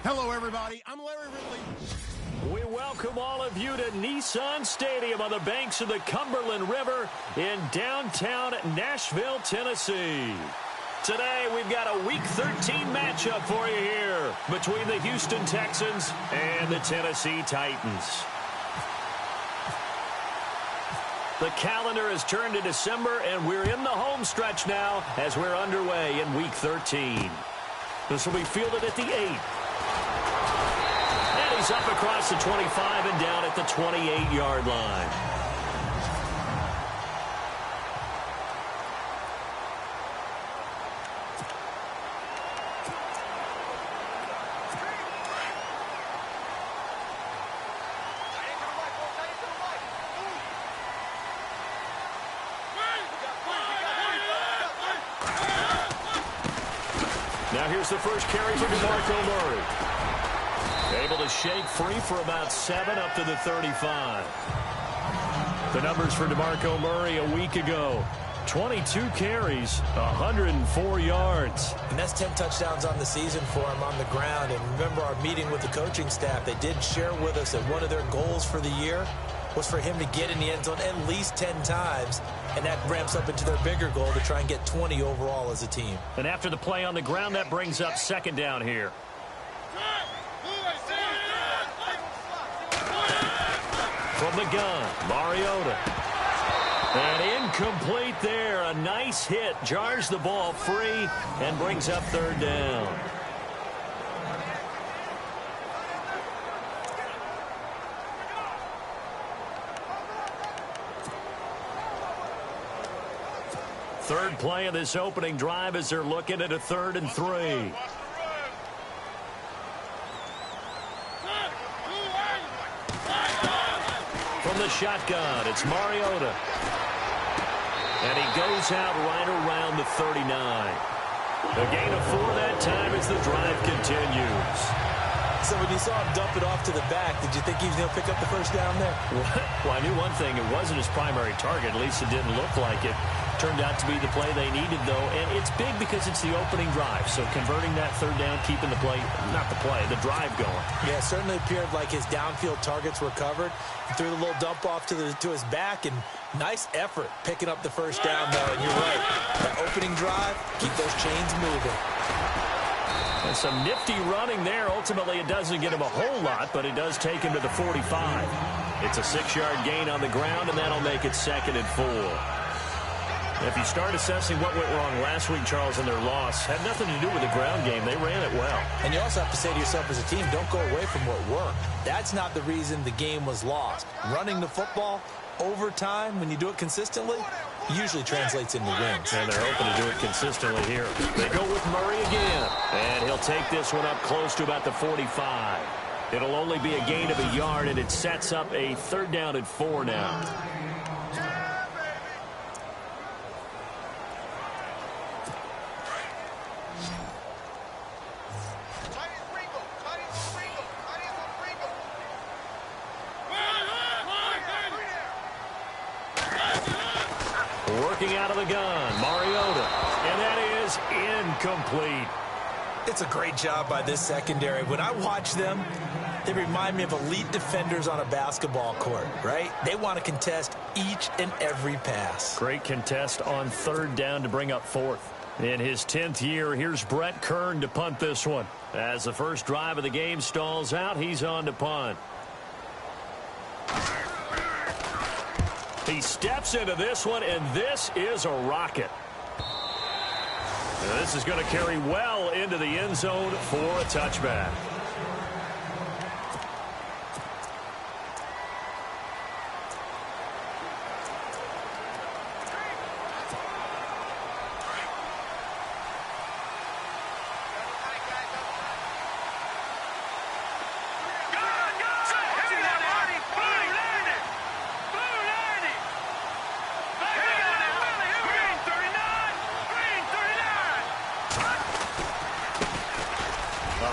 Hello, everybody. I'm Larry Ridley. We welcome all of you to Nissan Stadium on the banks of the Cumberland River in downtown Nashville, Tennessee. Today, we've got a Week 13 matchup for you here between the Houston Texans and the Tennessee Titans. The calendar has turned to December, and we're in the home stretch now as we're underway in Week 13. This will be fielded at the 8. And he's up across the 25 and down at the 28-yard line. Now here's the first carry for DeMarco Murray. Able to shake free for about 7 up to the 35. The numbers for DeMarco Murray a week ago. 22 carries, 104 yards. And that's 10 touchdowns on the season for him on the ground. And remember our meeting with the coaching staff, they did share with us that one of their goals for the year was for him to get in the end zone at least 10 times. And that ramps up into their bigger goal to try and get 20 overall as a team. And after the play on the ground, that brings up second down here. From the gun, Mariota. And incomplete there. A nice hit. Jars the ball free and brings up third down. Third play of this opening drive as they're looking at a 3rd and 3. From the shotgun, it's Mariota. And he goes out right around the 39. A gain of 4 that time as the drive continues. So when you saw him dump it off to the back, did you think he was going to pick up the first down there? Well, I knew one thing. It wasn't his primary target. At least it didn't look like it. Turned out to be the play they needed, though. And it's big because it's the opening drive. So converting that third down, keeping the play, not the play, the drive going. Yeah, it certainly appeared like his downfield targets were covered. He threw the little dump off to his back, and nice effort picking up the first down, though. And you're right, that opening drive, keep those chains moving. And some nifty running there. Ultimately, it doesn't get him a whole lot, but it does take him to the 45. It's a 6-yard gain on the ground, and that'll make it 2nd and 4. If you start assessing what went wrong last week, Charles, in their loss, had nothing to do with the ground game. They ran it well. And you also have to say to yourself as a team, don't go away from what worked. That's not the reason the game was lost. Running the football over time, when you do it consistently, usually translates into wins. And they're hoping to do it consistently here. They go with Murray again. And he'll take this one up close to about the 45. It'll only be a gain of a yard, and it sets up a 3rd down and 4 now. Working out of the gun, Mariota. And that is incomplete. It's a great job by this secondary. When I watch them, they remind me of elite defenders on a basketball court, right? They want to contest each and every pass. Great contest on 3rd down to bring up 4th. In his 10th year, here's Brett Kern to punt this one. As the first drive of the game stalls out, he's on to punt. He steps into this one, and this is a rocket. Now, this is going to carry well into the end zone for a touchback.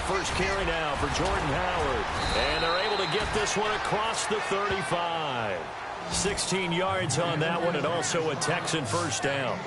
First carry now for Jordan Howard. And they're able to get this one across the 35. 16 yards on that one, and also a Texan first down.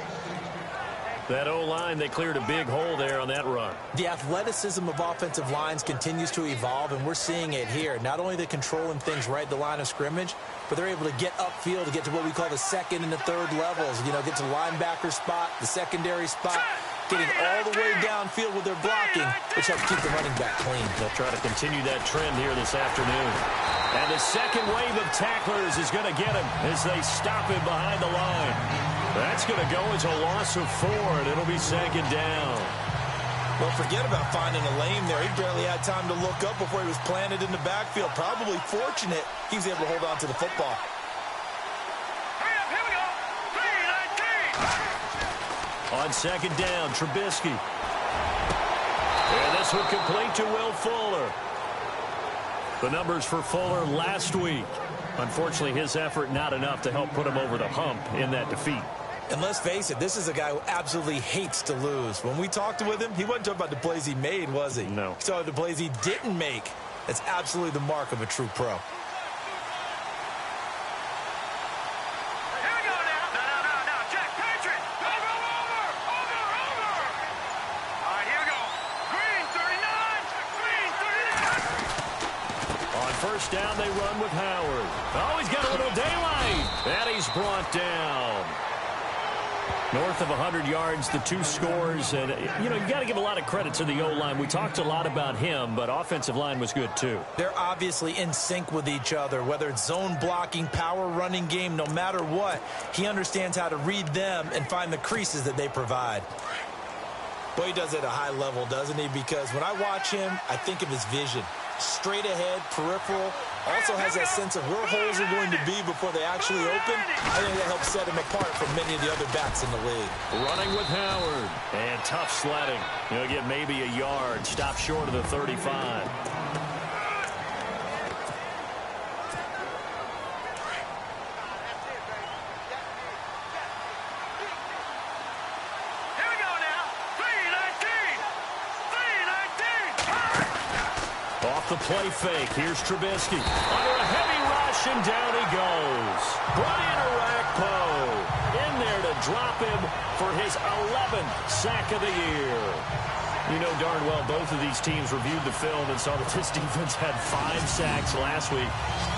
That O-line, they cleared a big hole there on that run. The athleticism of offensive lines continues to evolve, and we're seeing it here. Not only they're controlling things right at the line of scrimmage, but they're able to get upfield to get to what we call the second and the third levels. You know, get to linebacker spot, the secondary spot, getting all the way downfield with their blocking, which helps keep the running back clean. They'll try to continue that trend here this afternoon. And the second wave of tacklers is going to get him as they stop him behind the line. That's going to go as a loss of 4, and it'll be second down. Well, forget about finding a lane there. He barely had time to look up before he was planted in the backfield. Probably fortunate he was able to hold on to the football. Here we go. 3-19. On second down, Trubisky. And this one complete to Will Fuller. The numbers for Fuller last week. Unfortunately, his effort not enough to help put him over the hump in that defeat. And let's face it, this is a guy who absolutely hates to lose. When we talked with him, he wasn't talking about the plays he made, was he? No. He talked about the plays he didn't make. That's absolutely the mark of a true pro. Here we go now. No. Check. Patriot. Over. All right, here we go. Green 39. On first down, they run with Howard. Oh, he's got a little daylight. And he's brought down. North of 100 yards, the 2 scores. And, you know, you got to give a lot of credit to the O-line. We talked a lot about him, but offensive line was good, too. They're obviously in sync with each other, whether it's zone blocking, power running game, no matter what. He understands how to read them and find the creases that they provide. Well, he does it at a high level, doesn't he? Because when I watch him, I think of his vision. Straight ahead, peripheral, also has that sense of where holes are going to be before they actually open. I think that helps set him apart from many of the other backs in the league. Running with Howard. And tough sledding. He'll get maybe a yard. Stop short of the 35. Off the play fake. Here's Trubisky. Under a heavy rush, and down he goes. Brian Orakpo in there to drop him for his 11th sack of the year. You know darn well both of these teams reviewed the film and saw that this defense had 5 sacks last week.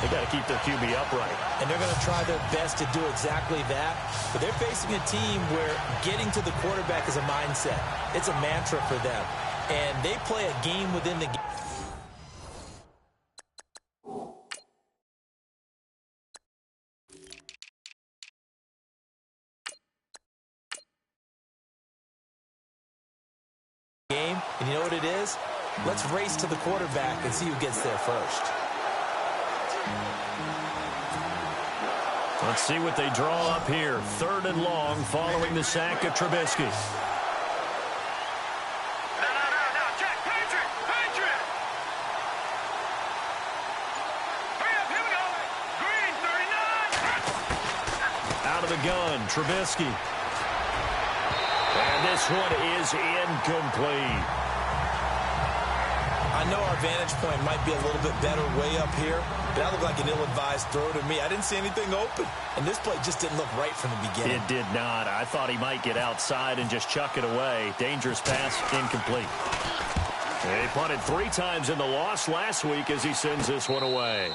They got to keep their QB upright. And they're going to try their best to do exactly that. But they're facing a team where getting to the quarterback is a mindset. It's a mantra for them. And they play a game within the game. And you know what it is? Let's race to the quarterback and see who gets there first. Let's see what they draw up here. 3rd and long following the sack of Trubisky. No. Check. Patriot. Hurry up. Here we go. Green 39. Out of the gun, Trubisky. And this one is incomplete. I know our vantage point might be a little bit better way up here, but that looked like an ill-advised throw to me. I didn't see anything open, and this play just didn't look right from the beginning. It did not. I thought he might get outside and just chuck it away. Dangerous pass, incomplete. He punted 3 times in the loss last week as he sends this one away.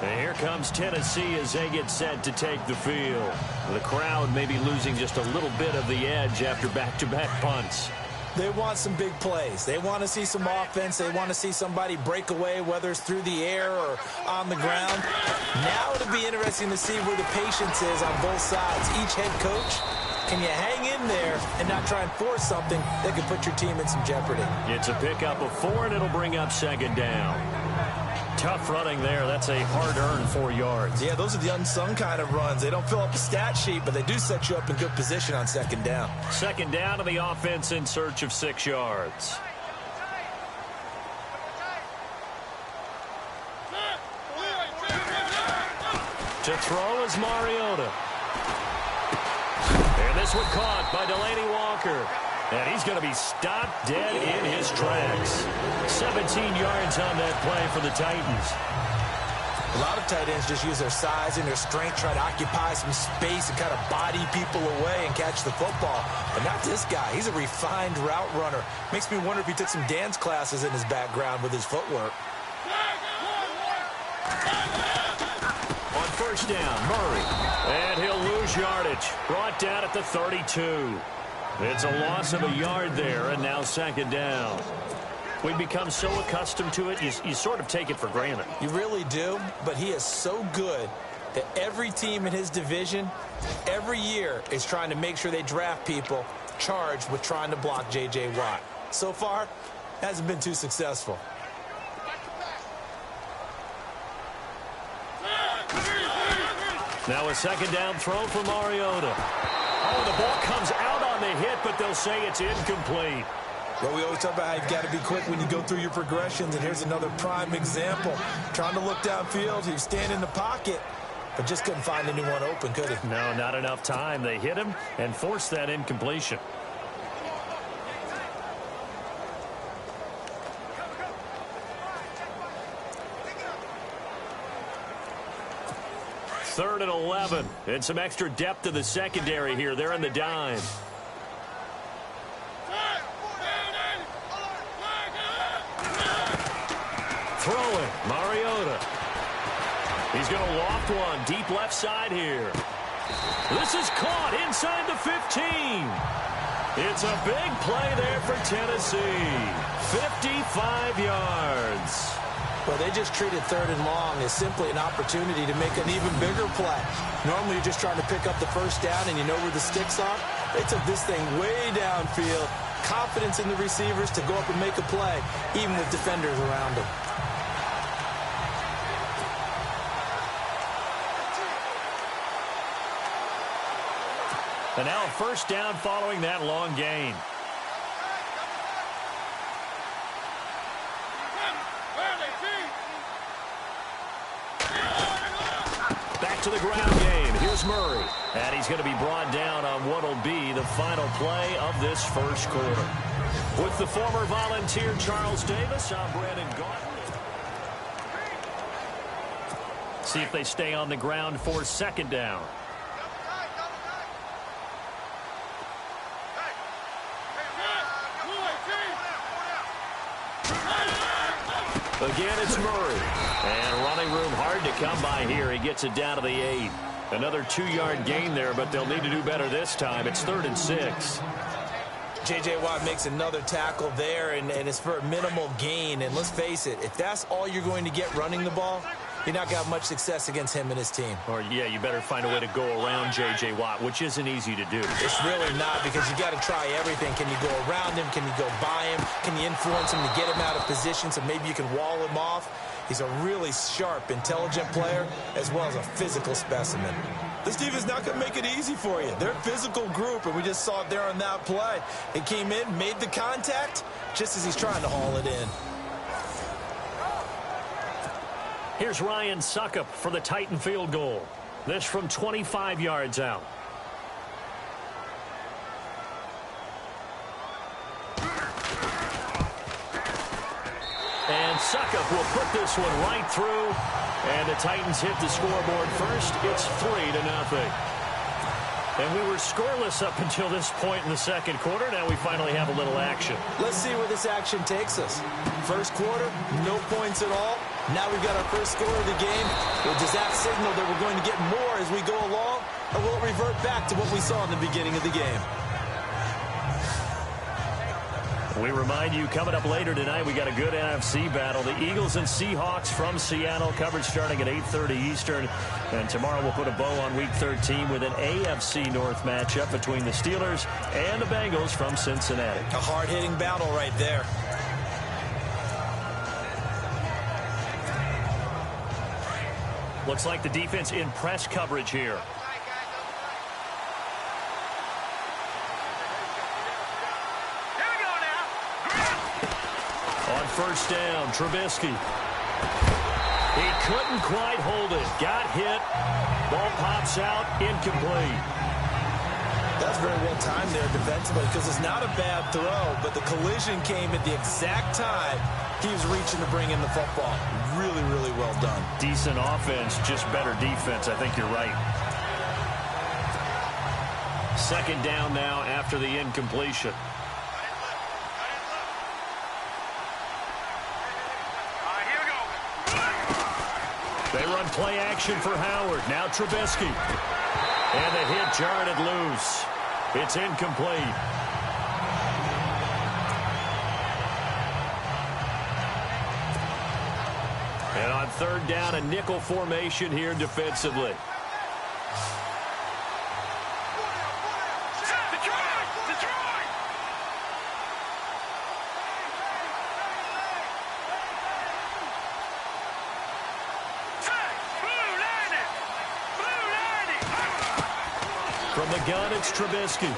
And here comes Tennessee as they get set to take the field. The crowd may be losing just a little bit of the edge after back-to-back punts. They want some big plays. They want to see some offense. They want to see somebody break away, whether it's through the air or on the ground. Now it'll be interesting to see where the patience is on both sides. Each head coach, can you hang in there and not try and force something that could put your team in some jeopardy? It's a pickup of 4, and it'll bring up 2nd down. Tough running there. That's a hard-earned 4 yards. Yeah, those are the unsung kind of runs. They don't fill up the stat sheet, but they do set you up in good position on 2nd down. 2nd down to the offense in search of 6 yards. To throw is Mariota. And this one caught by Delaney Walker. And he's going to be stopped dead in his tracks. 17 yards on that play for the Titans. A lot of tight ends just use their size and their strength, try to occupy some space and kind of body people away and catch the football. But not this guy. He's a refined route runner. Makes me wonder if he took some dance classes in his background with his footwork. On first down, Murray. And he'll lose yardage. Brought down at the 32. It's a loss of a yard there, and now second down. We've become so accustomed to it, you sort of take it for granted. You really do, but he is so good that every team in his division, every year, is trying to make sure they draft people charged with trying to block J.J. Watt. So far, hasn't been too successful. Now a second down throw for Mariota. Oh, the ball comes out on the hit, but they'll say it's incomplete. Well, we always talk about how you've got to be quick when you go through your progressions, and here's another prime example. Trying to look downfield, he was standing in the pocket, but just couldn't find anyone open, could he? No, not enough time. They hit him and forced that incompletion. Third and 11, and some extra depth to the secondary here. They're in the dime. Throwing, Mariota. He's going to loft one deep left side here. This is caught inside the 15. It's a big play there for Tennessee. 55 yards. Well, they just treated third and long as simply an opportunity to make an even bigger play. Normally, you're just trying to pick up the first down and you know where the sticks are. They took this thing way downfield. Confidence in the receivers to go up and make a play, even with defenders around them. And now a first down following that long gain. Back to the ground game. Here's Murray. And he's going to be brought down on what will be the final play of this first quarter. With the former Volunteer Charles Davis, I'm Brandon Gaudin. See if they stay on the ground for second down. Again, it's Murray. And running room hard to come by here. He gets it down to the 8. Another 2-yard gain there, but they'll need to do better this time. It's 3rd and 6. J.J. Watt makes another tackle there, and it's for a minimal gain. And let's face it, if that's all you're going to get running the ball, you're not going to have much success against him and his team. Or, yeah, you better find a way to go around J.J. Watt, which isn't easy to do. It's really not, because you got to try everything. Can you go around him? Can you go by him? Can you influence him to get him out of position so maybe you can wall him off? He's a really sharp, intelligent player, as well as a physical specimen. This defense not going to make it easy for you. They're a physical group, and we just saw it there on that play. It came in, made the contact, just as he's trying to haul it in. Here's Ryan Suckup for the Titan field goal. This from 25 yards out. And Suckup will put this one right through. And the Titans hit the scoreboard first. It's 3-0. And we were scoreless up until this point in the second quarter. Now we finally have a little action. Let's see where this action takes us. First quarter, no points at all. Now we've got our first score of the game. Well, does that signal that we're going to get more as we go along? Or will it revert back to what we saw in the beginning of the game? We remind you, coming up later tonight, we got a good NFC battle. The Eagles and Seahawks from Seattle, coverage starting at 8:30 Eastern. And tomorrow we'll put a bow on Week 13 with an AFC North matchup between the Steelers and the Bengals from Cincinnati. A hard-hitting battle right there. Looks like the defense in press coverage here. On first down, Trubisky. He couldn't quite hold it. Got hit. Ball pops out. Incomplete. That's very well timed there defensively, because it's not a bad throw, but the collision came at the exact time he was reaching to bring in the football. Really, really well done. Decent offense, just better defense. I think you're right. Second down now after the incompletion. They run play action for Howard. Now Trubisky. And the hit jarred it loose. It's incomplete. And on third down, a nickel formation here defensively. From the gun, it's Trubisky.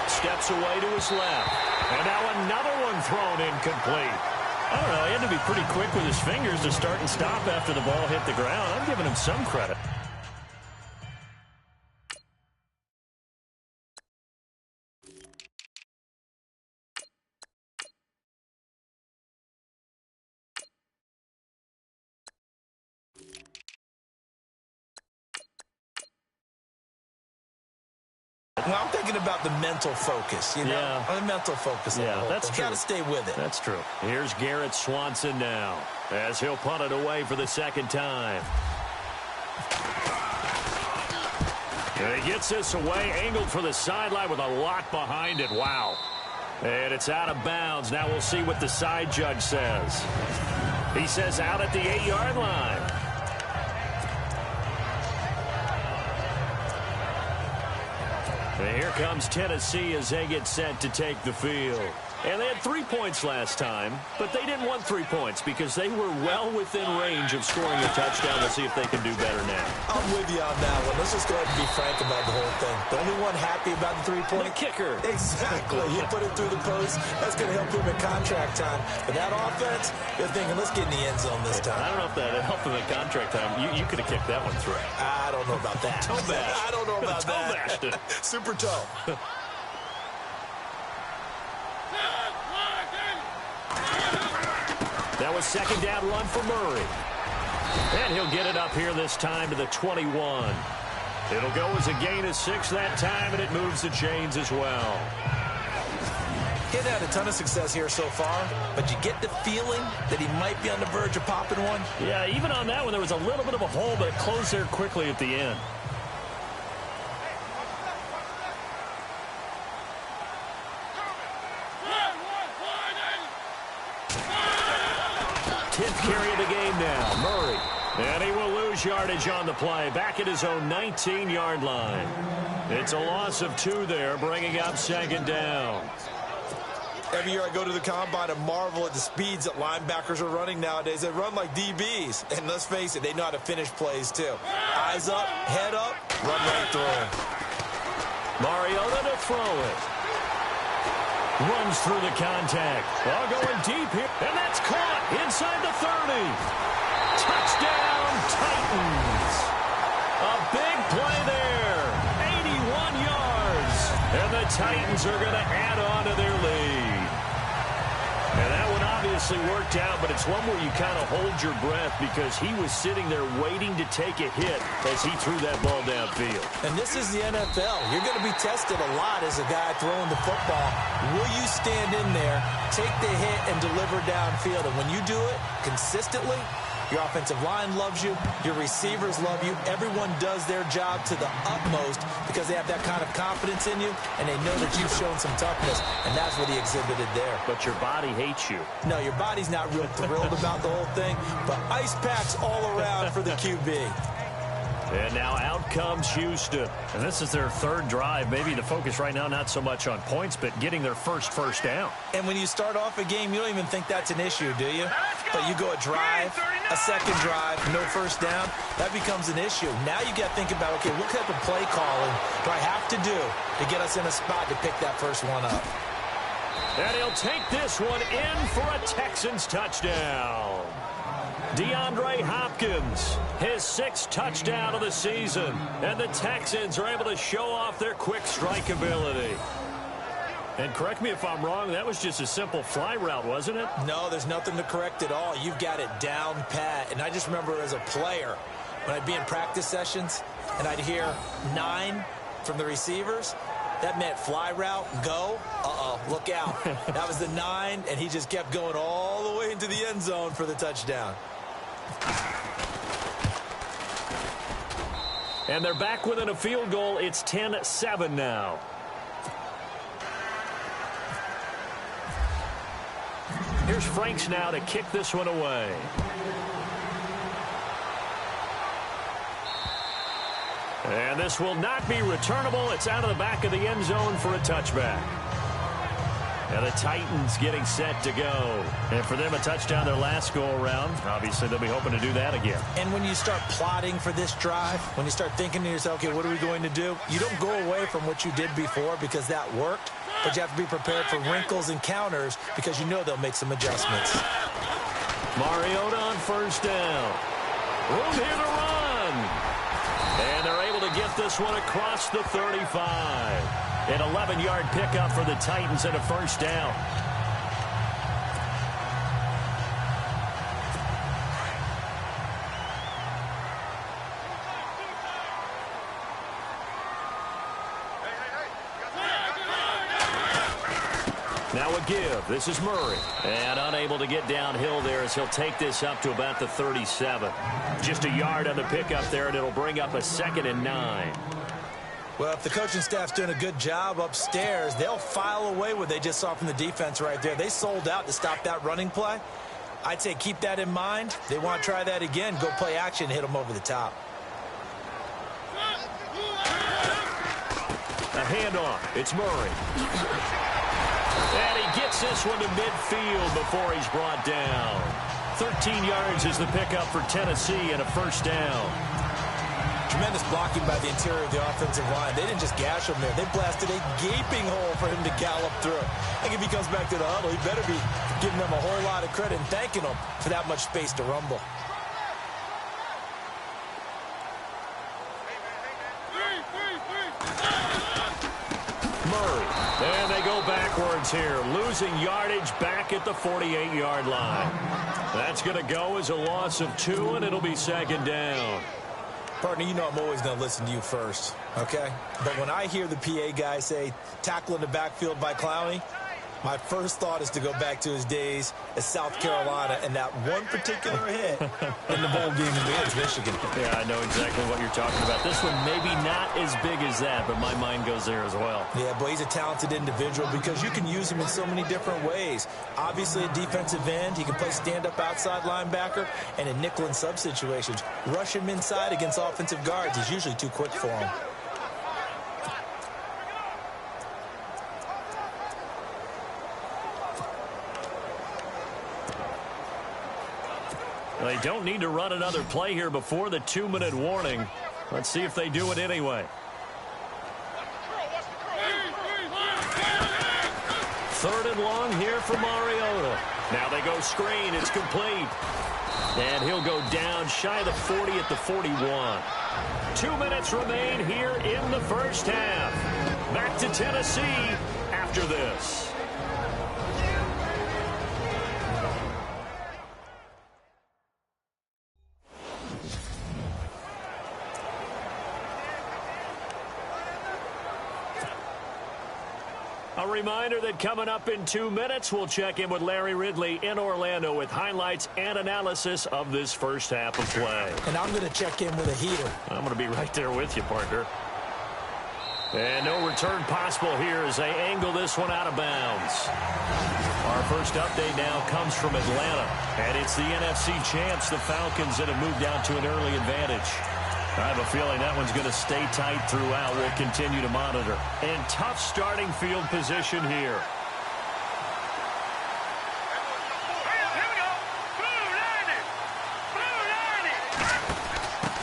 Steps away to his left. And now another one thrown incomplete. I don't know, he had to be pretty quick with his fingers to start and stop after the ball hit the ground. I'm giving him some credit. Well, I'm thinking about the mental focus, you know? Yeah. The mental focus. Yeah, that's true. Got to stay with it. That's true. Here's Garrett Swanson now, as he'll punt it away for the second time. And he gets this away, angled for the sideline with a lot behind it. Wow. And it's out of bounds. Now we'll see what the side judge says. He says out at the 8-yard line. And here comes Tennessee as they get set to take the field. And they had 3 points last time, but they didn't want 3 points because they were well within range of scoring a touchdown. We'll see if they can do better now. I'm with you on that one. Let's just go ahead and be frank about the whole thing. The only one happy about the 3-point? The kicker. Exactly. He put it through the post. That's going to help him in contract time. But that offense, they're thinking, let's get in the end zone this time. I don't know if that helped him in contract time. You could have kicked that one through. I don't know about that. Toe bash. I don't know about toe bashed it. Super toe. That was second down run for Murray. And he'll get it up here this time to the 21. It'll go as a gain of 6 that time, and it moves the chains as well. He's had a ton of success here so far, but you get the feeling that he might be on the verge of popping one. Yeah, even on that one, there was a little bit of a hole, but it closed there quickly at the end. Carry of the game now, Murray. And he will lose yardage on the play, back at his own 19-yard line. It's a loss of 2 there, bringing up second down. Every year I go to the combine and marvel at the speeds that linebackers are running nowadays. They run like DBs. And let's face it, they know how to finish plays too. Eyes up, head up, run right through. Mariota to throw it. Runs through the contact. Ball going deep here. And that's caught inside the 30. Touchdown, Titans. A big play there. 81 yards. And the Titans are going to add on to their lead. And that one obviously worked out, but it's one where you kind of hold your breath because he was sitting there waiting to take a hit as he threw that ball downfield. And this is the NFL. You're going to be tested a lot as a guy throwing the football. Will you stand in there, take the hit, and deliver downfield? And when you do it consistently, your offensive line loves you. Your receivers love you. Everyone does their job to the utmost because they have that kind of confidence in you, and they know that you've shown some toughness, and that's what he exhibited there. But your body hates you. No, your body's not real thrilled about the whole thing, but ice packs all around for the QB. And now out comes Houston. And this is their third drive. Maybe the focus right now not so much on points, but getting their first down. And when you start off a game, you don't even think that's an issue, do you? But you go a drive, a second drive, no first down, that becomes an issue. Now you got to think about, okay, what type of play calling do I have to do to get us in a spot to pick that first one up? And he'll take this one in for a Texans touchdown. DeAndre Hopkins, his 6th touchdown of the season. And the Texans are able to show off their quick strike ability. And correct me if I'm wrong, that was just a simple fly route, wasn't it? No, there's nothing to correct at all. You've got it down pat. And I just remember as a player, when I'd be in practice sessions and I'd hear 9 from the receivers, that meant fly route, go, look out. That was the 9, and he just kept going all the way into the end zone for the touchdown. And they're back within a field goal. It's 10-7 now. Here's Franks now to kick this one away. And this will not be returnable. It's out of the back of the end zone for a touchback. And the Titans getting set to go. And for them, a touchdown their last go-around. Obviously, they'll be hoping to do that again. And when you start plotting for this drive, when you start thinking to yourself, okay, what are we going to do? You don't go away from what you did before because that worked. But you have to be prepared for wrinkles and counters because you know they'll make some adjustments. Mariota on first down. Room here to run. And they're able to get this one across the 35. An 11-yard pickup for the Titans and a first down. Now a give. This is Murray. And unable to get downhill there as he'll take this up to about the 37. Just a yard on the pickup there, and it'll bring up a 2nd and 9. Well, if the coaching staff's doing a good job upstairs, they'll file away what they just saw from the defense right there. They sold out to stop that running play. I'd say keep that in mind. They want to try that again. Go play action, hit them over the top. A handoff. It's Murray. And he gets this one to midfield before he's brought down. 13 yards is the pickup for Tennessee and a first down. Tremendous blocking by the interior of the offensive line. They didn't just gash him there. They blasted a gaping hole for him to gallop through. I think if he comes back to the huddle, he better be giving them a whole lot of credit and thanking them for that much space to rumble. Murray. And they go backwards here. Losing yardage back at the 48-yard line. That's going to go as a loss of 2, and it'll be 2nd down. Partner, you know I'm always going to listen to you first, okay? But when I hear the PA guy say, tackle in the backfield by Clowney, my first thought is to go back to his days at South Carolina and that one particular hit in the bowl game against Michigan. Yeah, I know exactly what you're talking about. This one maybe not as big as that, but my mind goes there as well. Yeah, boy, he's a talented individual because you can use him in so many different ways. Obviously, a defensive end. He can play stand-up outside linebacker and in nickel and sub situations. Rush him inside against offensive guards. He's usually too quick for him. They don't need to run another play here before the 2-minute warning. Let's see if they do it anyway. 3rd and long here for Mariota. Now they go screen. It's complete. And he'll go down shy of the 40 at the 41. 2 minutes remain here in the first half. Back to Tennessee after this. A reminder that coming up in 2 minutes, we'll check in with Larry Ridley in Orlando with highlights and analysis of this first half of play. And I'm going to check in with a heater. I'm going to be right there with you, partner. And no return possible here as they angle this one out of bounds. Our first update now comes from Atlanta. And it's the NFC champs, the Falcons, that have moved out to an early advantage. I have a feeling that one's going to stay tight throughout. We'll continue to monitor. And tough starting field position here.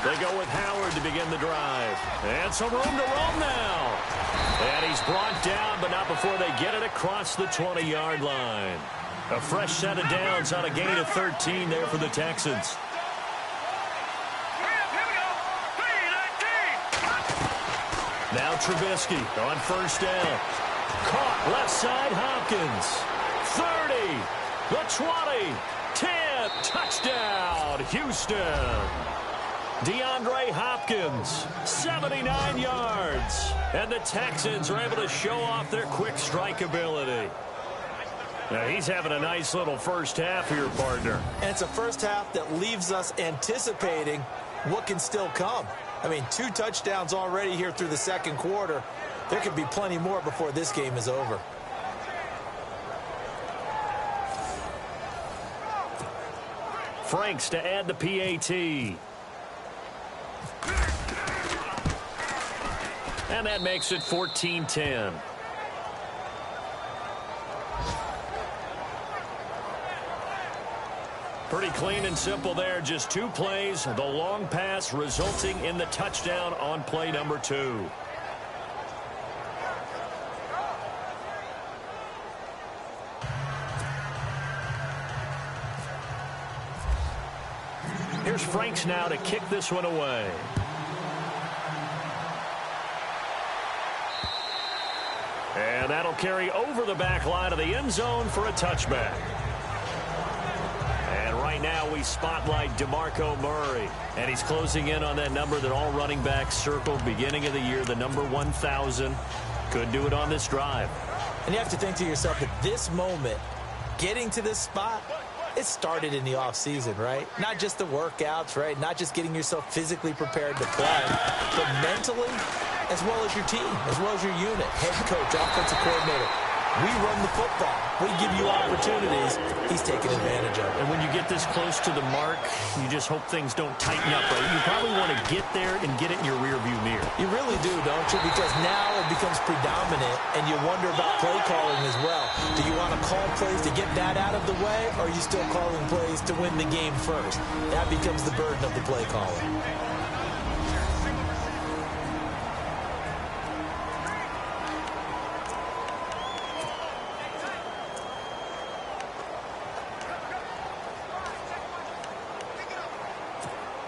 They go with Howard to begin the drive. And some room to roam now. And he's brought down, but not before they get it across the 20-yard line. A fresh set of downs on a gain of 13 there for the Texans. Now Trubisky on first down. Caught left side, Hopkins. 30, the 20, 10, touchdown, Houston. DeAndre Hopkins, 79 yards. And the Texans are able to show off their quick strike ability. Now, he's having a nice little first half here, partner. And it's a first half that leaves us anticipating what can still come. I mean, 2 touchdowns already here through the second quarter. There could be plenty more before this game is over. Franks to add the PAT. And that makes it 14-10. Pretty clean and simple there. Just 2 plays. The long pass resulting in the touchdown on play number 2. Here's Franks now to kick this one away. And that'll carry over the back line of the end zone for a touchback. And right now we spotlight DeMarco Murray. And he's closing in on that number that all running backs circled beginning of the year, the number 1,000. Could do it on this drive. And you have to think to yourself, at this moment, getting to this spot, it started in the offseason, right? Not just the workouts, right? Not just getting yourself physically prepared to play, but mentally, as well as your team, as well as your unit, head coach, offensive coordinator. We run the football. We give you opportunities. He's taking advantage of it. And when you get this close to the mark, you just hope things don't tighten up, right? You probably want to get there and get it in your rearview mirror. You really do, don't you? Because now it becomes predominant, and you wonder about play calling as well. Do you want to call plays to get that out of the way, or are you still calling plays to win the game first? That becomes the burden of the play calling.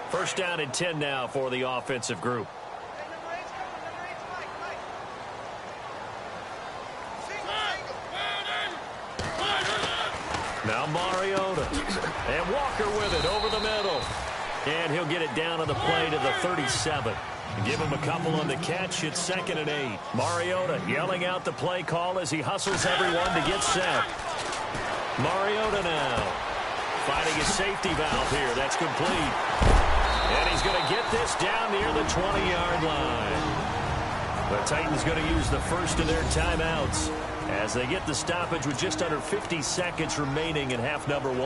First down and 10 now for the offensive group. Now Mariota. And Walker with it over the middle. And he'll get it down on the play to the 37. Give him a couple on the catch. It's 2nd and 8. Mariota yelling out the play call as he hustles everyone to get set. Mariota now finding a safety valve here. That's complete. And he's going to get this down near the 20-yard line. The Titans going to use the first of their timeouts as they get the stoppage with just under 50 seconds remaining in half number 1.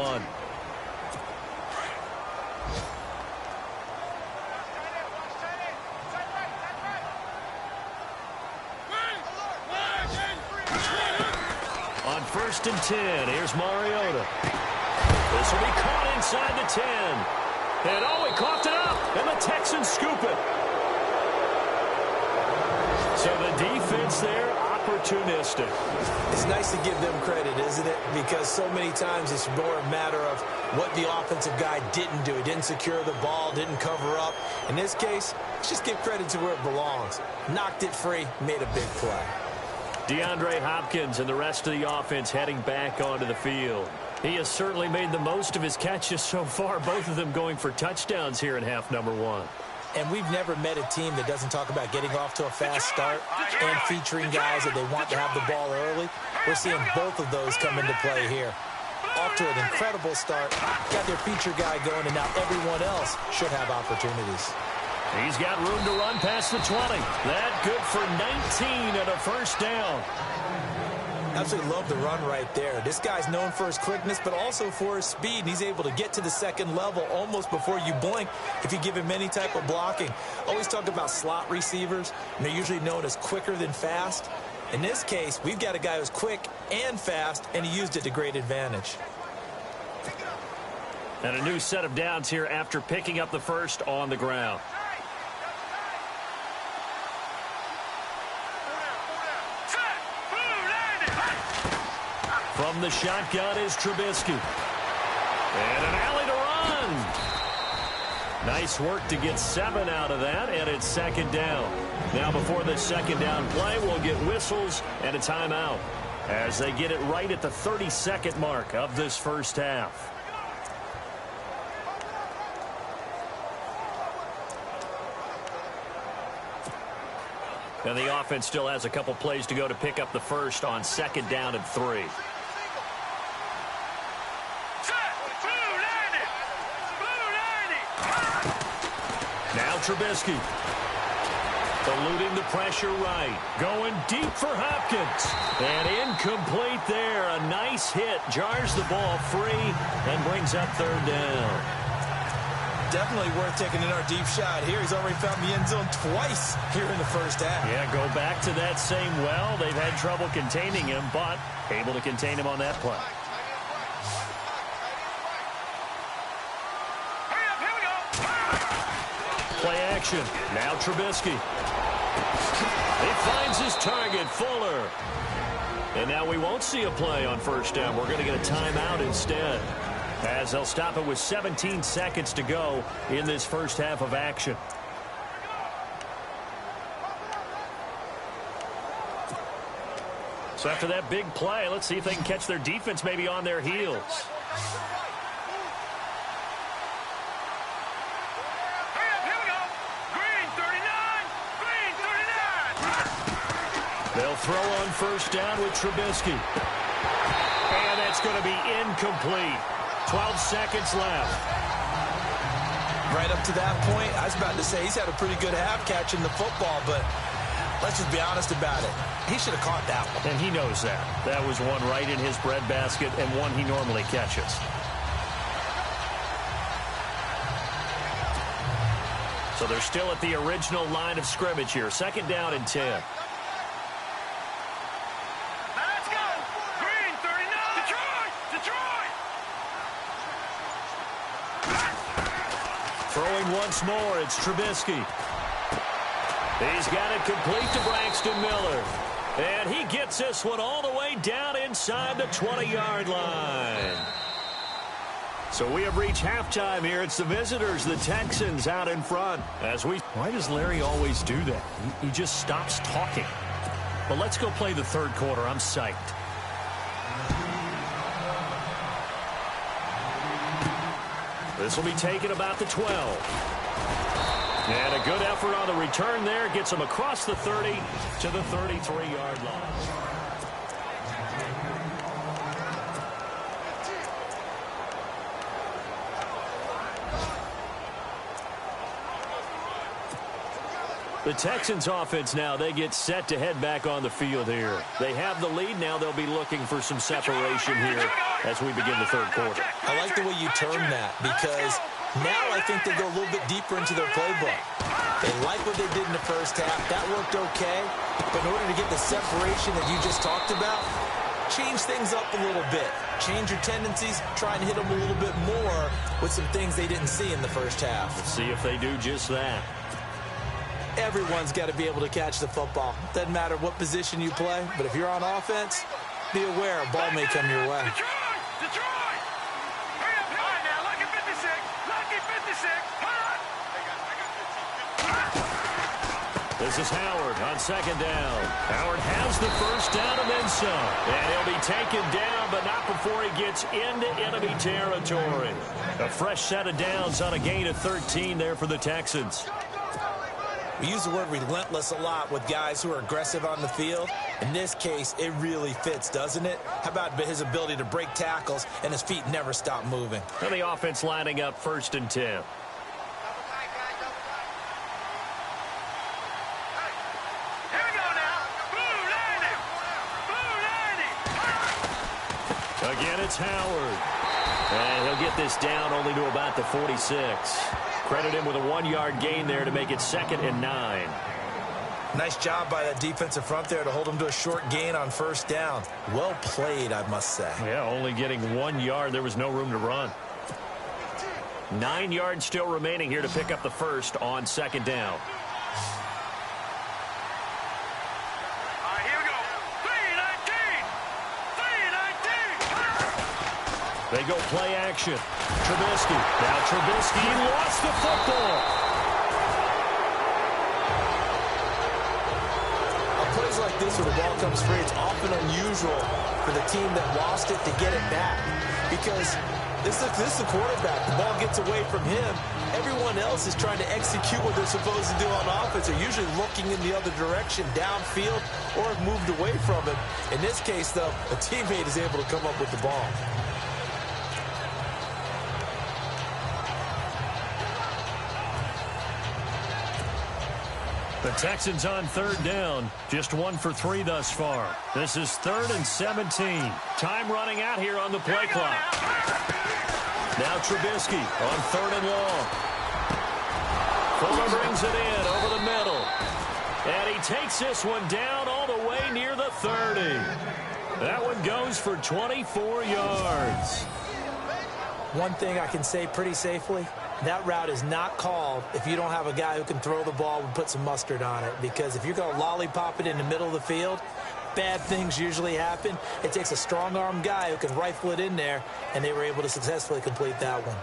On 1st and 10, here's Mariota. This will be caught inside the 10. And oh, he coughed it up, and the Texans scoop it. So the defense there, opportunistic. It's nice to give them credit, isn't it? Because so many times it's more a matter of what the offensive guy didn't do. He didn't secure the ball, didn't cover up. In this case, let's just give credit to where it belongs. Knocked it free, made a big play. DeAndre Hopkins and the rest of the offense heading back onto the field. He has certainly made the most of his catches so far, both of them going for touchdowns here in half number 1. And we've never met a team that doesn't talk about getting off to a fast start and featuring guys that they want to have the ball early. We're seeing both of those come into play here. Off to an incredible start, got their feature guy going, and now everyone else should have opportunities. He's got room to run past the 20. That good for 19 and a first down. Absolutely love the run right there. This guy's known for his quickness, but also for his speed. He's able to get to the second level almost before you blink if you give him any type of blocking. Always talk about slot receivers, and they're usually known as quicker than fast. In this case, we've got a guy who's quick and fast, and he used it to great advantage. And a new set of downs here after picking up the first on the ground. From the shotgun is Trubisky. And an alley to run. Nice work to get 7 out of that, and it's second down. Now before the second down play, we'll get whistles and a timeout as they get it right at the 30-second mark of this first half. And the offense still has a couple plays to go to pick up the first on second down and 3. Now Trubisky. Eluding the pressure right. Going deep for Hopkins. And incomplete there. A nice hit. Jars the ball free and brings up third down. Definitely worth taking another deep shot here. He's already found the end zone twice here in the first half. Yeah, go back to that same well. They've had trouble containing him, but able to contain him on that play. Play action. Now Trubisky. He finds his target, Fuller. And now we won't see a play on first down. We're going to get a timeout instead, as they'll stop it with 17 seconds to go in this first half of action. So after that big play, let's see if they can catch their defense maybe on their heels. They'll throw on first down with Trubisky. And that's going to be incomplete. 12 seconds left. Right up to that point, I was about to say he's had a pretty good half catching the football, but let's just be honest about it. He should have caught that one. And he knows that. That was one right in his breadbasket and one he normally catches. So they're still at the original line of scrimmage here. Second down and 10. Throwing once more, it's Trubisky. He's got it complete to Braxton Miller. And he gets this one all the way down inside the 20-yard line. So we have reached halftime here. It's the visitors, the Texans, out in front. Why does Larry always do that? He just stops talking. But let's go play the third quarter. I'm psyched. This will be taken about the 12. And a good effort on the return there. Gets him across the 30 to the 33-yard line. The Texans offense now, they get set to head back on the field here. They have the lead. Now they'll be looking for some separation here as we begin the third quarter. I like the way you term that, because now I think they go a little bit deeper into their playbook. They like what they did in the first half. That worked okay. But in order to get the separation that you just talked about, change things up a little bit. Change your tendencies. Try and hit them a little bit more with some things they didn't see in the first half. Let's see if they do just that. Everyone's got to be able to catch the football. Doesn't matter what position you play, but if you're on offense, be aware a ball may come your way. Detroit! Hurry up, all right now, lucky 56, lucky 56, This is Howard on second down. Howard has the first down and then some. And he'll be taken down, but not before he gets into enemy territory. A fresh set of downs on a gain of 13 there for the Texans. We use the word relentless a lot with guys who are aggressive on the field. In this case, it really fits, doesn't it? How about his ability to break tackles and his feet never stop moving? And the offense lining up first and 10. Here we go now. Blue landing. Again, it's Howard. And he'll get this down only to about the 46. Credit him with a 1-yard gain there to make it second and 9. Nice job by that defensive front there to hold him to a short gain on first down. Well played, I must say. Yeah, only getting 1 yard. There was no room to run. 9 yards still remaining here to pick up the first on second down. They go play action. Trubisky. Now Trubisky lost the football. Plays like this where the ball comes free, it's often unusual for the team that lost it to get it back. Because this is the quarterback. The ball gets away from him. Everyone else is trying to execute what they're supposed to do on offense. They're usually looking in the other direction, downfield, or have moved away from him. In this case, though, a teammate is able to come up with the ball. The Texans on third down. Just 1 for 3 thus far. This is 3rd and 17. Time running out here on the play clock. Now Trubisky on 3rd and long. Fuller brings it in over the middle. And he takes this one down all the way near the 30. That one goes for 24 yards. One thing I can say pretty safely, that route is not called if you don't have a guy who can throw the ball and put some mustard on it. Because if you're going to lollipop it in the middle of the field, bad things usually happen. It takes a strong-arm guy who can rifle it in there, and they were able to successfully complete that one.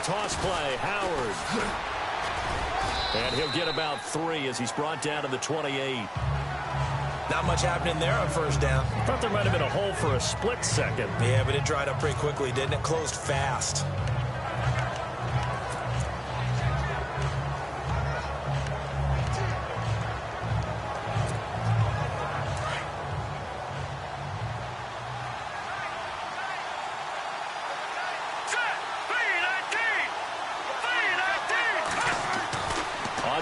Toss play, Howard. And he'll get about 3 as he's brought down to the 28. Not much happening there on first down. Thought there might have been a hole for a split second. Yeah, but it dried up pretty quickly, didn't it? Closed fast.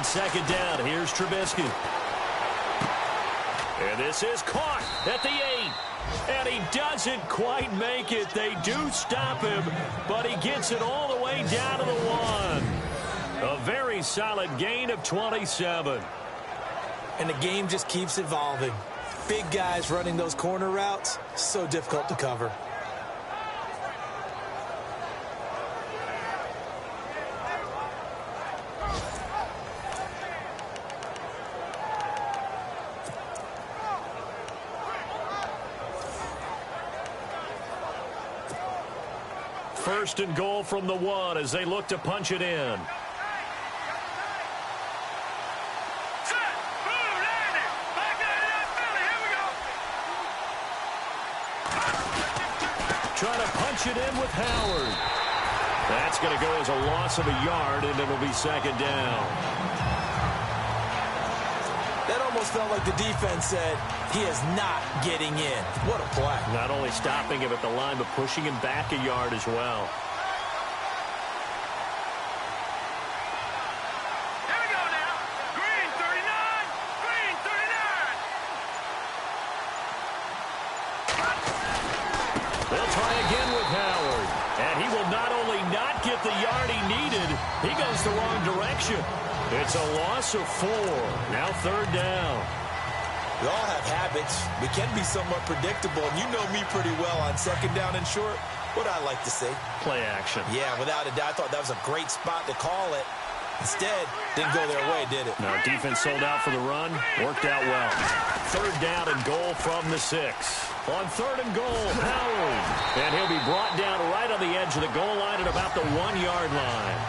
Second down, here's Trubisky. And this is caught at the 8. And he doesn't quite make it. They do stop him, but he gets it all the way down to the 1. A very solid gain of 27. And the game just keeps evolving. Big guys running those corner routes, so difficult to cover. First and goal from the 1 as they look to punch it in. Trying to punch it in with Howard. That's going to go as a loss of a yard, and it'll be second down. That almost felt like the defense said, he is not getting in. What a play. Not only stopping him at the line, but pushing him back a yard as well. Here we go now. Green 39. Green 39. They'll try again with Howard. And he will not only not get the yard he needed, he goes the wrong direction. It's a loss of 4. Now third down. We all have habits. We can be somewhat predictable, and you know me pretty well on second down and short. What I like to say? Play action. Yeah, without a doubt. I thought that was a great spot to call it. Instead, didn't go their way, did it? No, defense sold out for the run. Worked out well. Third down and goal from the 6. On third and goal, Howard. And he'll be brought down right on the edge of the goal line at about the 1-yard line.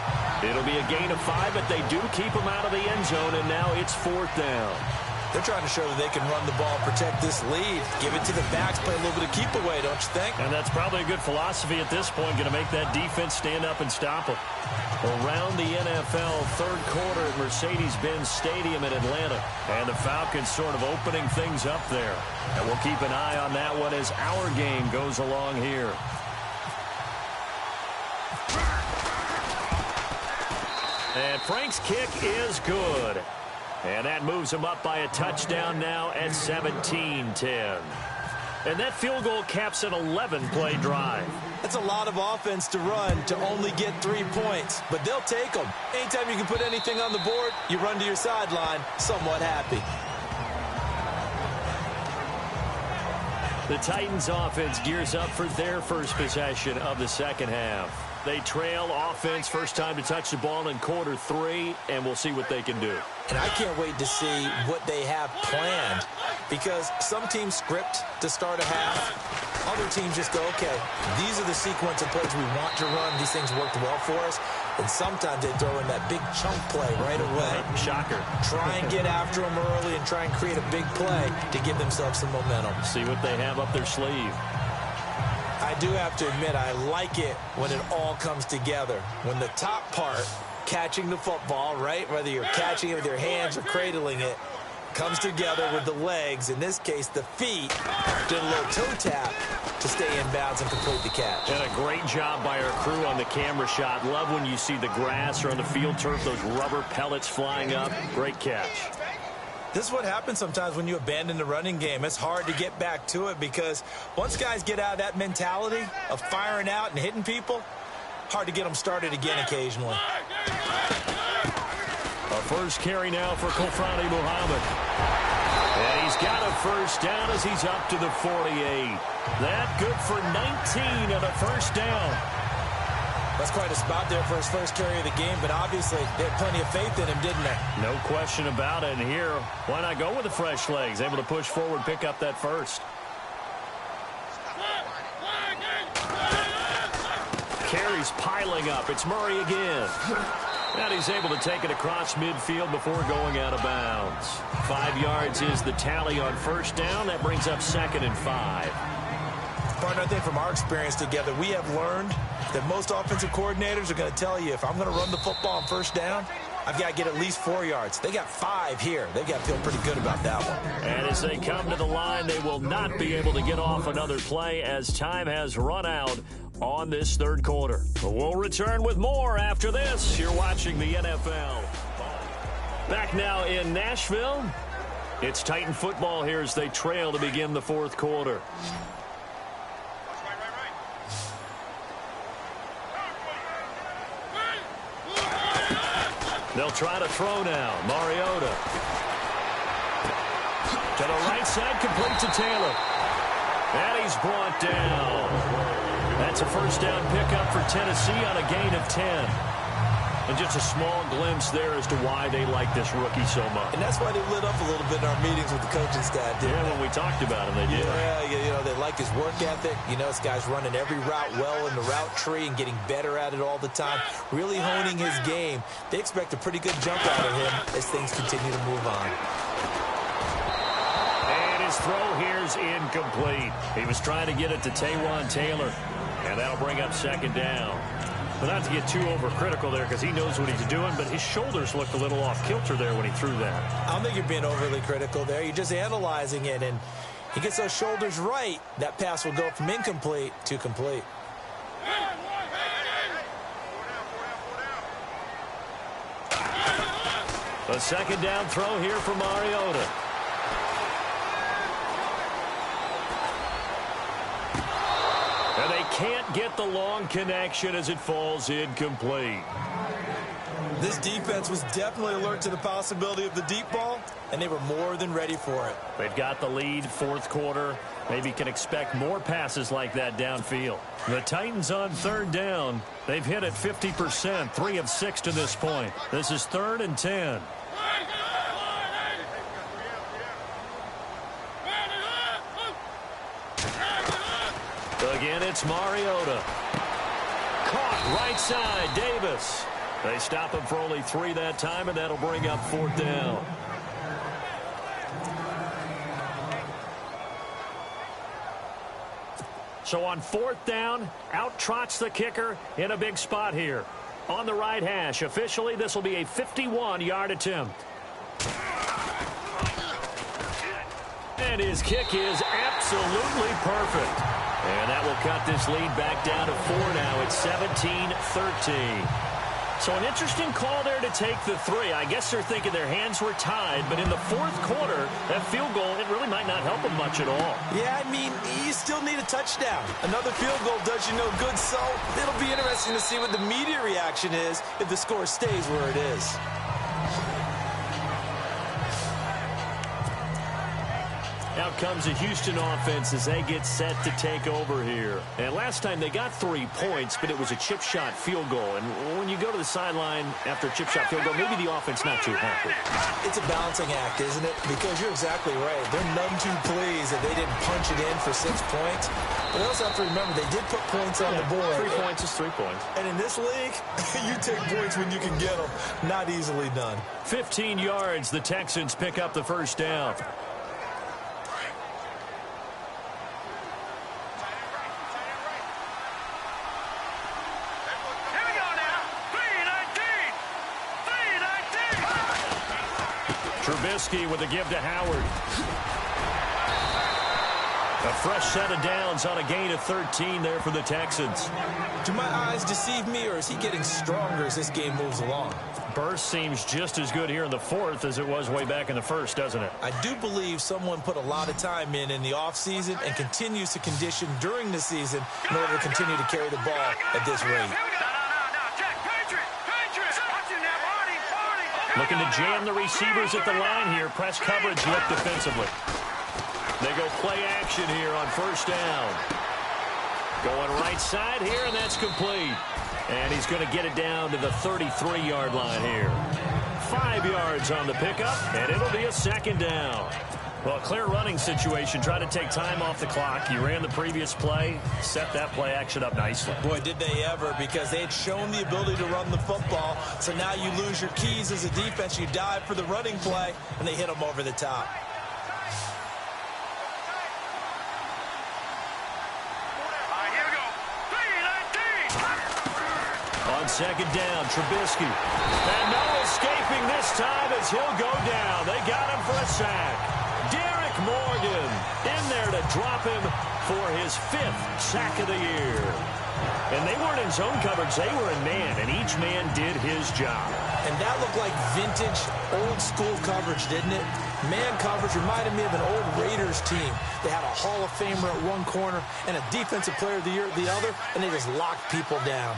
It'll be a gain of 5, but they do keep him out of the end zone, and now it's 4th down. They're trying to show that they can run the ball, protect this lead, give it to the backs, play a little bit of keep away, don't you think? And that's probably a good philosophy at this point, going to make that defense stand up and stop them. Around the NFL, third quarter at Mercedes-Benz Stadium in Atlanta. And the Falcons sort of opening things up there. And we'll keep an eye on that one as our game goes along here. And Frank's kick is good. And that moves him up by a touchdown now at 17-10. And that field goal caps an 11-play drive. That's a lot of offense to run to only get 3 points, but they'll take them. Anytime you can put anything on the board, you run to your sideline somewhat happy. The Titans offense gears up for their first possession of the second half. They trail offense, first time to touch the ball in quarter 3, and we'll see what they can do. And I can't wait to see what they have planned, because some teams script to start a half. Other teams just go, okay, these are the sequence of plays we want to run. These things worked well for us. And sometimes they throw in that big chunk play right away. Shocker. Try and get after them early and try and create a big play to give themselves some momentum. See what they have up their sleeve. I do have to admit, I like it when it all comes together. When the top part, catching the football, right, whether you're catching it with your hands or cradling it, comes together with the legs, in this case the feet, did a little toe tap to stay in bounds and complete the catch. And a great job by our crew on the camera shot. Love when you see the grass or on the field turf, those rubber pellets flying up. Great catch. This is what happens sometimes when you abandon the running game. It's hard to get back to it because once guys get out of that mentality of firing out and hitting people, hard to get them started again occasionally. A first carry now for Kofrani Muhammad. And he's got a first down as he's up to the 48. That good for 19 and a first down. That's quite a spot there for his first carry of the game, but obviously they had plenty of faith in him, didn't they? No question about it. And here, why not go with the fresh legs? Able to push forward, pick up that first. Carries piling up. It's Murray again. And he's able to take it across midfield before going out of bounds. 5 yards is the tally on first down. That brings up 2nd and 5. Partner, I think from our experience together, we have learned that most offensive coordinators are going to tell you, if I'm going to run the football on first down, I've got to get at least 4 yards. They got 5 here. They've got to feel pretty good about that one. And as they come to the line, they will not be able to get off another play as time has run out on this third quarter. We'll return with more after this. You're watching the NFL. Back now in Nashville. It's Titan football here as they trail to begin the fourth quarter. They'll try to throw now. Mariota. To the right side, complete to Taylor. And he's brought down. That's a first down pickup for Tennessee on a gain of 10. And just a small glimpse there as to why they like this rookie so much. And that's why they lit up a little bit in our meetings with the coaching staff, didn't they? When we talked about him, they did. Yeah, you know, they like his work ethic. You know, this guy's running every route well in the route tree and getting better at it all the time, really honing his game. They expect a pretty good jump out of him as things continue to move on. And his throw here's incomplete. He was trying to get it to Taywan Taylor, and that'll bring up 2nd down. But not to get too overcritical there because he knows what he's doing, but his shoulders looked a little off kilter there when he threw that. I don't think you're being overly critical there. You're just analyzing it, and he gets those shoulders right. That pass will go from incomplete to complete. A 2nd down throw here for Mariota. And they can't get the long connection as it falls incomplete. This defense was definitely alert to the possibility of the deep ball, and they were more than ready for it. They've got the lead, fourth quarter. Maybe can expect more passes like that downfield. The Titans on 3rd down. They've hit it 50%, 3 of 6 to this point. This is 3rd and 10. Again, it's Mariota. Caught right side, Davis. They stop him for only 3 that time, and that'll bring up 4th down. So on 4th down, out trots the kicker in a big spot here. On the right hash, officially, this will be a 51-yard attempt. And his kick is absolutely perfect. And that will cut this lead back down to 4 now. It's 17-13. So an interesting call there to take the 3. I guess they're thinking their hands were tied, but in the fourth quarter, that field goal, it really might not help them much at all. Yeah, I mean, you still need a touchdown. Another field goal does you no good, so it'll be interesting to see what the media reaction is if the score stays where it is. Out comes the Houston offense as they get set to take over here. And last time they got 3 points, but it was a chip shot field goal. And when you go to the sideline after a chip shot field goal, maybe the offense not too happy. It's a balancing act, isn't it? Because you're exactly right. They're none too pleased that they didn't punch it in for 6 points. But they also have to remember they did put points on the board. 3 points is 3 points. And in this league, you take points when you can get them. Not easily done. 15 yards. The Texans pick up the first down. Trubisky with a give to Howard. A fresh set of downs on a gain of 13 there for the Texans. Do my eyes deceive me, or is he getting stronger as this game moves along? Burst seems just as good here in the fourth as it was way back in the first, doesn't it? I do believe someone put a lot of time in the offseason and continues to condition during the season in order to continue to carry the ball at this rate. Looking to jam the receivers at the line here. Press coverage look defensively. They go play action here on first down. Going right side here, and that's complete. And he's going to get it down to the 33-yard line here. 5 yards on the pickup, and it'll be a second down. Well, clear running situation. Try to take time off the clock. You ran the previous play, set that play action up nicely. Boy, did they ever, because they had shown the ability to run the football. So now you lose your keys as a defense. You dive for the running play, and they hit them over the top. On second down, Trubisky. And no escaping this time as he'll go down. They got him for a sack. Derek Morgan in there to drop him for his 5th sack of the year. And they weren't in zone coverage. They were in man, and each man did his job. And that looked like vintage, old-school coverage, didn't it? Man coverage reminded me of an old Raiders team. They had a Hall of Famer at one corner and a Defensive Player of the Year at the other, and they just locked people down.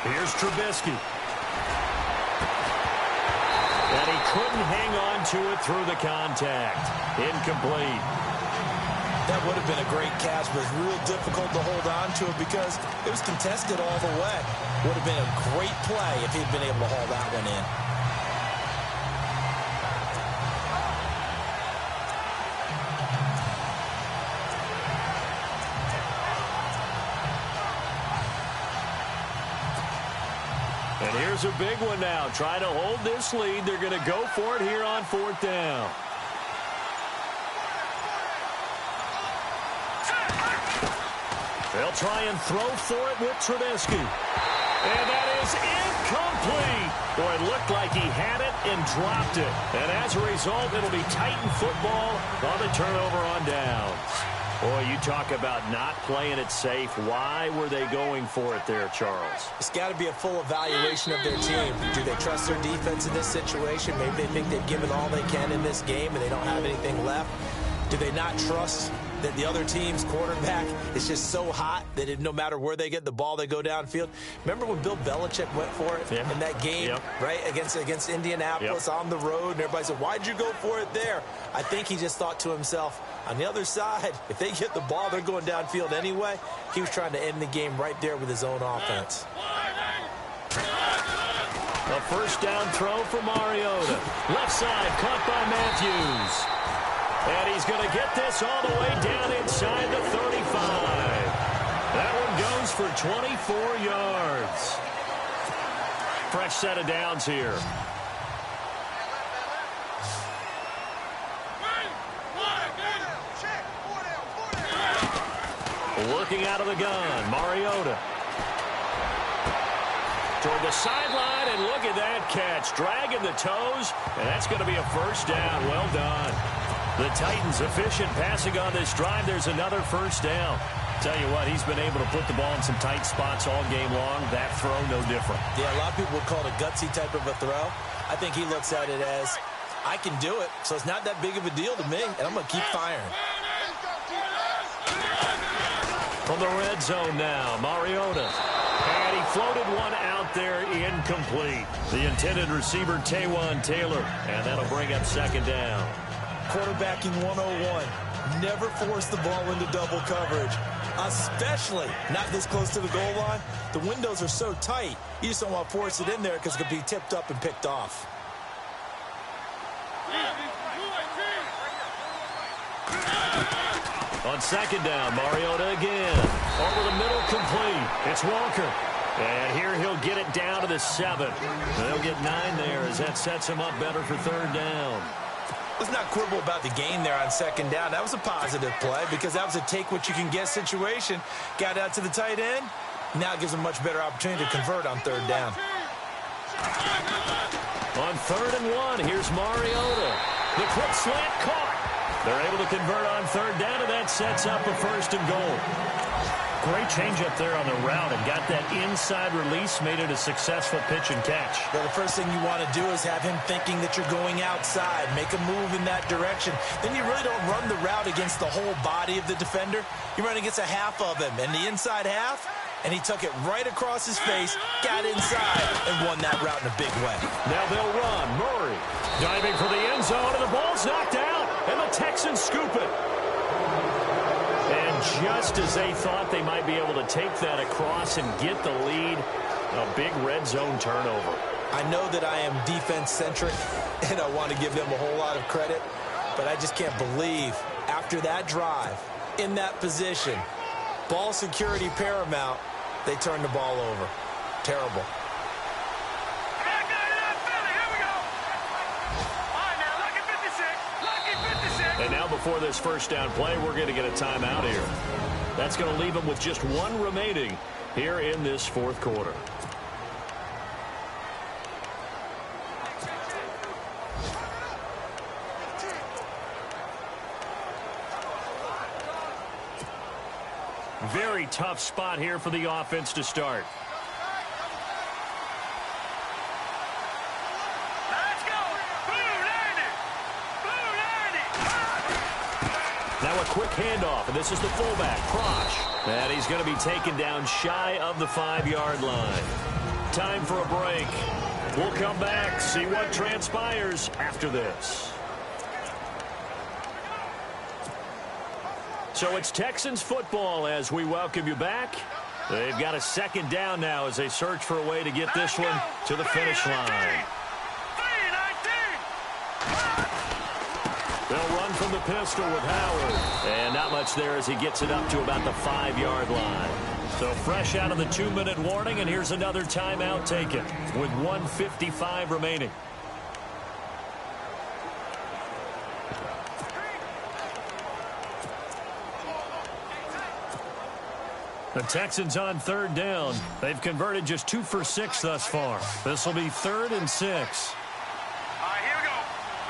Here's Trubisky. And he couldn't hang on to it through the contact. Incomplete. That would have been a great catch, but it's real difficult to hold on to it because it was contested all the way. Would have been a great play if he'd been able to haul that one in. And here's a big one now. Try to hold this lead. They're going to go for it here on 4th down. They'll try and throw for it with Trubisky. And that is incomplete. Boy, it looked like he had it and dropped it. And as a result, it'll be Titan football on the turnover on downs. Boy, you talk about not playing it safe. Why were they going for it there, Charles? It's got to be a full evaluation of their team. Do they trust their defense in this situation? Maybe they think they've given all they can in this game and they don't have anything left. Do they not trust that the other team's quarterback is just so hot that no matter where they get the ball, they go downfield? Remember when Bill Belichick went for it in that game, right, against Indianapolis on the road, and everybody said, why'd you go for it there? I think he just thought to himself, on the other side, if they get the ball, they're going downfield anyway. He was trying to end the game right there with his own offense. A first down throw for Mariota. Left side, caught by Matthews. And he's going to get this all the way down inside the 35. That one goes for 24 yards. Fresh set of downs here. Working out of the gun, Mariota. Toward the sideline, and look at that catch. Dragging the toes, and that's going to be a first down. Well done. The Titans efficient passing on this drive. There's another first down. Tell you what, he's been able to put the ball in some tight spots all game long. That throw, no different. Yeah, a lot of people would call it a gutsy type of a throw. I think he looks at it as, I can do it, so it's not that big of a deal to me, and I'm going to keep firing. From the red zone now, Mariota. And he floated one out there, incomplete. The intended receiver, Taywan Taylor, and that'll bring up second down. Quarterbacking 101. Never force the ball into double coverage, especially not this close to the goal line. The windows are so tight, you just don't want to force it in there because it could be tipped up and picked off. On second down, Mariota again. Over the middle, complete. It's Walker. And here he'll get it down to the 7. They'll get 9 there as that sets him up better for third down. Let's not quibble about the gain there on second down. That was a positive play because that was a take-what-you-can-get situation. Got out to the tight end. Now it gives him a much better opportunity to convert on third down. On 3rd and 1, here's Mariota. The quick slant caught. They're able to convert on third down, and that sets up a 1st and goal. Great change up there on the route and got that inside release, made it a successful pitch and catch. Well, the first thing you want to do is have him thinking that you're going outside, make a move in that direction. Then you really don't run the route against the whole body of the defender. You run against a half of him, and the inside half, and he took it right across his face, got inside, and won that route in a big way. Now they'll run. Murray diving for the end zone, and the ball's knocked out, and the Texans scoop it. And just as they thought they might be able to take that across and get the lead, a big red zone turnover. I know that I am defense-centric, and I want to give them a whole lot of credit, but I just can't believe after that drive, in that position, ball security paramount, they turned the ball over. Terrible. And now before this first down play, we're going to get a timeout here. That's going to leave them with just 1 remaining here in this 4th quarter. Very tough spot here for the offense to start. Now a quick handoff, and this is the fullback, Prosh. And he's going to be taken down shy of the 5-yard line. Time for a break. We'll come back, see what transpires after this. So it's Texans football as we welcome you back. They've got a second down now as they search for a way to get this one to the finish line. They'll run from the pistol with Howard. And not much there as he gets it up to about the 5-yard line. So fresh out of the 2-minute warning, and here's another timeout taken with 1:55 remaining. The Texans on third down. They've converted just 2 for 6 thus far. This will be 3rd and 6. All right, here we go.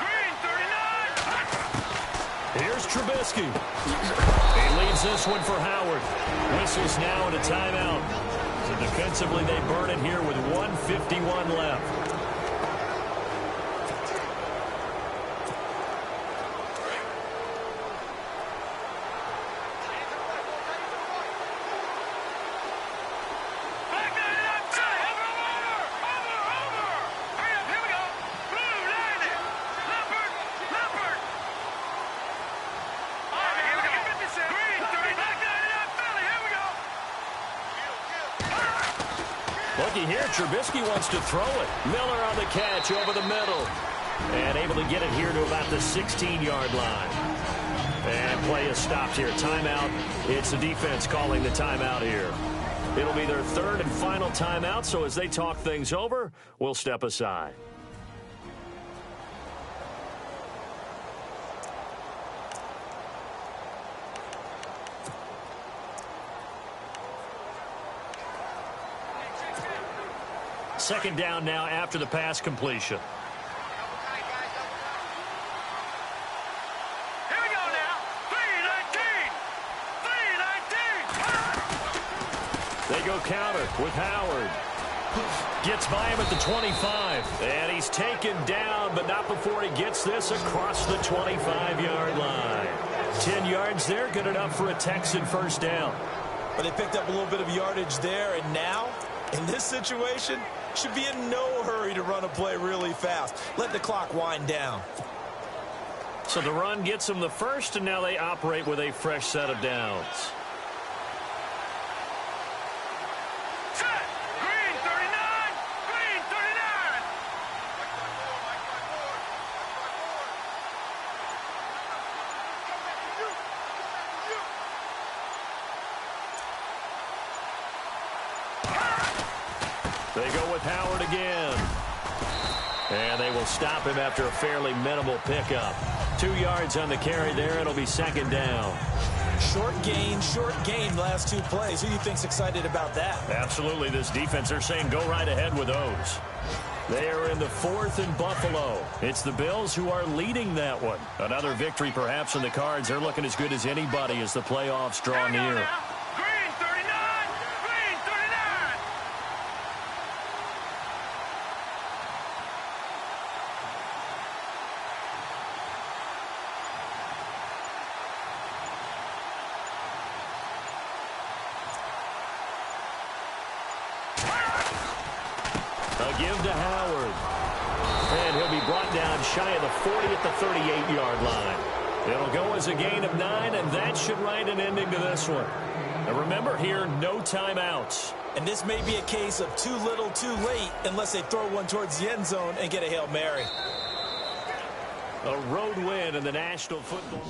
Green, 39. Here's Trubisky. He leads this one for Howard. Whistles now and a timeout. So defensively, they burn it here with 1:51 left. Looking here, Trubisky wants to throw it. Miller on the catch over the middle. And able to get it here to about the 16-yard line. And play is stopped here. Timeout. It's the defense calling the timeout here. It'll be their 3rd and final timeout, so as they talk things over, we'll step aside. Second down now after the pass completion. Here we go now. 3-19. 3-19. They go counter with Howard. Gets by him at the 25. And he's taken down, but not before he gets this across the 25-yard line. 10 yards there, good enough for a Texan first down. But they picked up a little bit of yardage there, and now In this situation, should be in no hurry to run a play really fast. Let the clock wind down. So the run gets them the first, and now they operate with a fresh set of downs. Set. Green 39. Green 39. They go with Howard again. And they will stop him after a fairly minimal pickup. 2 yards on the carry there. It'll be second down. Short gain last 2 plays. Who do you think's excited about that? Absolutely. This defense, they're saying go right ahead with those. They are in the 4th in Buffalo. It's the Bills who are leading that one. Another victory perhaps in the cards. They're looking as good as anybody as the playoffs draw near. Green 39. Green 39. A give to Howard. And he'll be brought down shy of the 40 at the 38-yard line. It'll go as a gain of 9, and that should write an ending to this one. And remember here, no timeouts. And this may be a case of too little, too late, unless they throw one towards the end zone and get a Hail Mary. A road win in the National Football